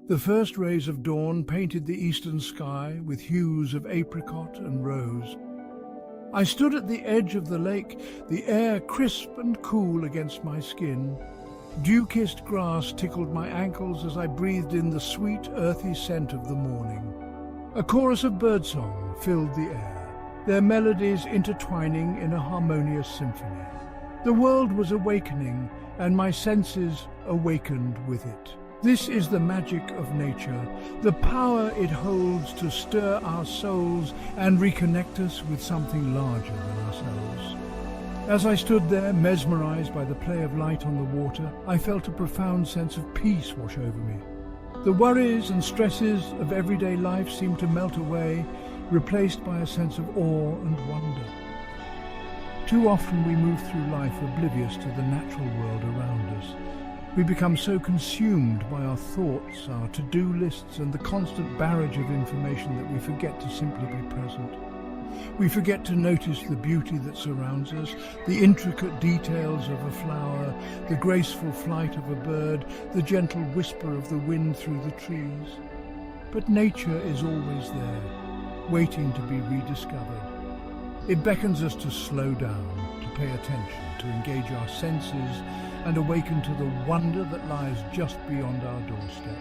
The first rays of dawn painted the eastern sky with hues of apricot and rose. I stood at the edge of the lake, the air crisp and cool against my skin. Dew-kissed grass tickled my ankles as I breathed in the sweet, earthy scent of the morning. A chorus of birdsong filled the air, their melodies intertwining in a harmonious symphony. The world was awakening, and my senses awakened with it. This is the magic of nature, the power it holds to stir our souls and reconnect us with something larger than ourselves. As I stood there, mesmerized by the play of light on the water, I felt a profound sense of peace wash over me. The worries and stresses of everyday life seemed to melt away, replaced by a sense of awe and wonder. Too often we move through life oblivious to the natural world around us. We become so consumed by our thoughts, our to-do lists, and the constant barrage of information that we forget to simply be present. We forget to notice the beauty that surrounds us, the intricate details of a flower, the graceful flight of a bird, the gentle whisper of the wind through the trees. But nature is always there, waiting to be rediscovered. It beckons us to slow down, to pay attention, to engage our senses, and awaken to the wonder that lies just beyond our doorstep.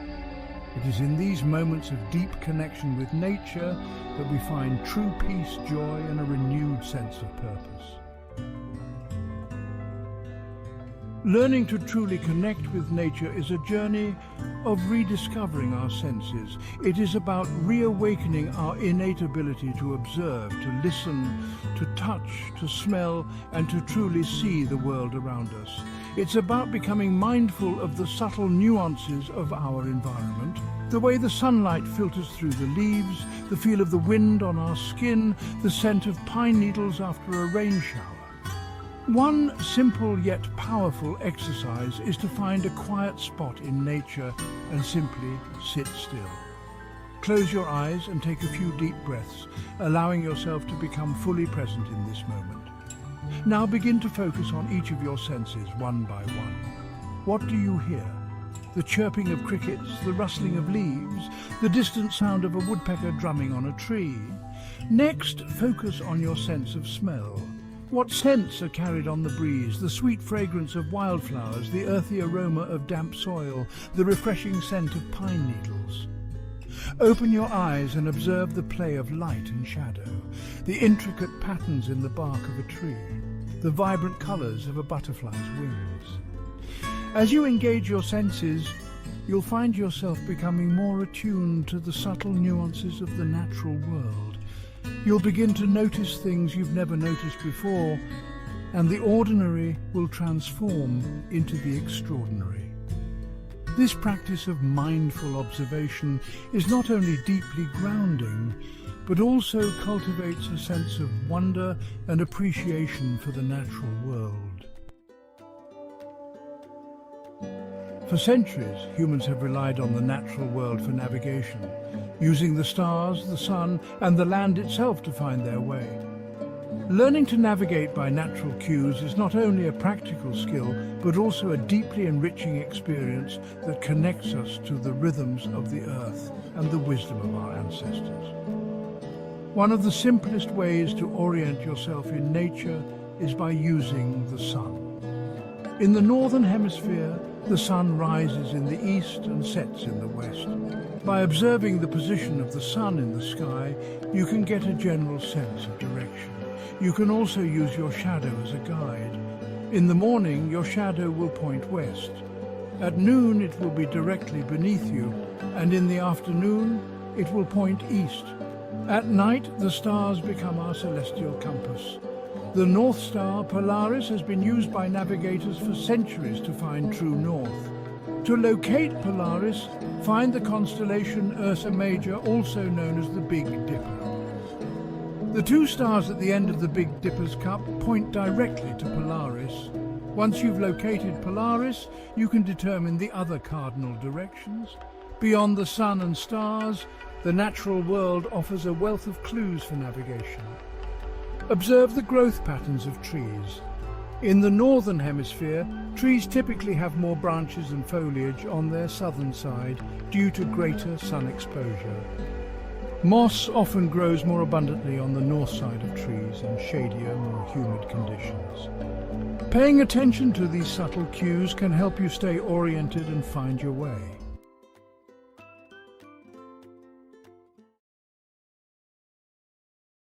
It is in these moments of deep connection with nature that we find true peace, joy, and a renewed sense of purpose. Learning to truly connect with nature is a journey of rediscovering our senses. It is about reawakening our innate ability to observe, to listen, to touch, to smell, and to truly see the world around us. It's about becoming mindful of the subtle nuances of our environment, the way the sunlight filters through the leaves, the feel of the wind on our skin, the scent of pine needles after a rain shower. One simple yet powerful exercise is to find a quiet spot in nature and simply sit still. Close your eyes and take a few deep breaths, allowing yourself to become fully present in this moment. Now begin to focus on each of your senses one by one. What do you hear? The chirping of crickets, the rustling of leaves, the distant sound of a woodpecker drumming on a tree. Next, focus on your sense of smell. What scents are carried on the breeze? The sweet fragrance of wildflowers, the earthy aroma of damp soil, the refreshing scent of pine needles. Open your eyes and observe the play of light and shadow, the intricate patterns in the bark of a tree, the vibrant colors of a butterfly's wings. As you engage your senses, you'll find yourself becoming more attuned to the subtle nuances of the natural world. You'll begin to notice things you've never noticed before, and the ordinary will transform into the extraordinary. This practice of mindful observation is not only deeply grounding, but also cultivates a sense of wonder and appreciation for the natural world. For centuries, humans have relied on the natural world for navigation, using the stars, the sun, and the land itself to find their way. Learning to navigate by natural cues is not only a practical skill, but also a deeply enriching experience that connects us to the rhythms of the earth and the wisdom of our ancestors. One of the simplest ways to orient yourself in nature is by using the sun. In the northern hemisphere, the sun rises in the east and sets in the west. By observing the position of the sun in the sky, you can get a general sense of direction. You can also use your shadow as a guide. In the morning, your shadow will point west. At noon, it will be directly beneath you, and in the afternoon, it will point east. At night, the stars become our celestial compass. The North Star, Polaris, has been used by navigators for centuries to find true north. To locate Polaris, find the constellation Ursa Major, also known as the Big Dipper. The two stars at the end of the Big Dipper's cup point directly to Polaris. Once you've located Polaris, you can determine the other cardinal directions. Beyond the sun and stars, the natural world offers a wealth of clues for navigation. Observe the growth patterns of trees. In the northern hemisphere, trees typically have more branches and foliage on their southern side due to greater sun exposure. Moss often grows more abundantly on the north side of trees in shadier, more humid conditions. Paying attention to these subtle cues can help you stay oriented and find your way.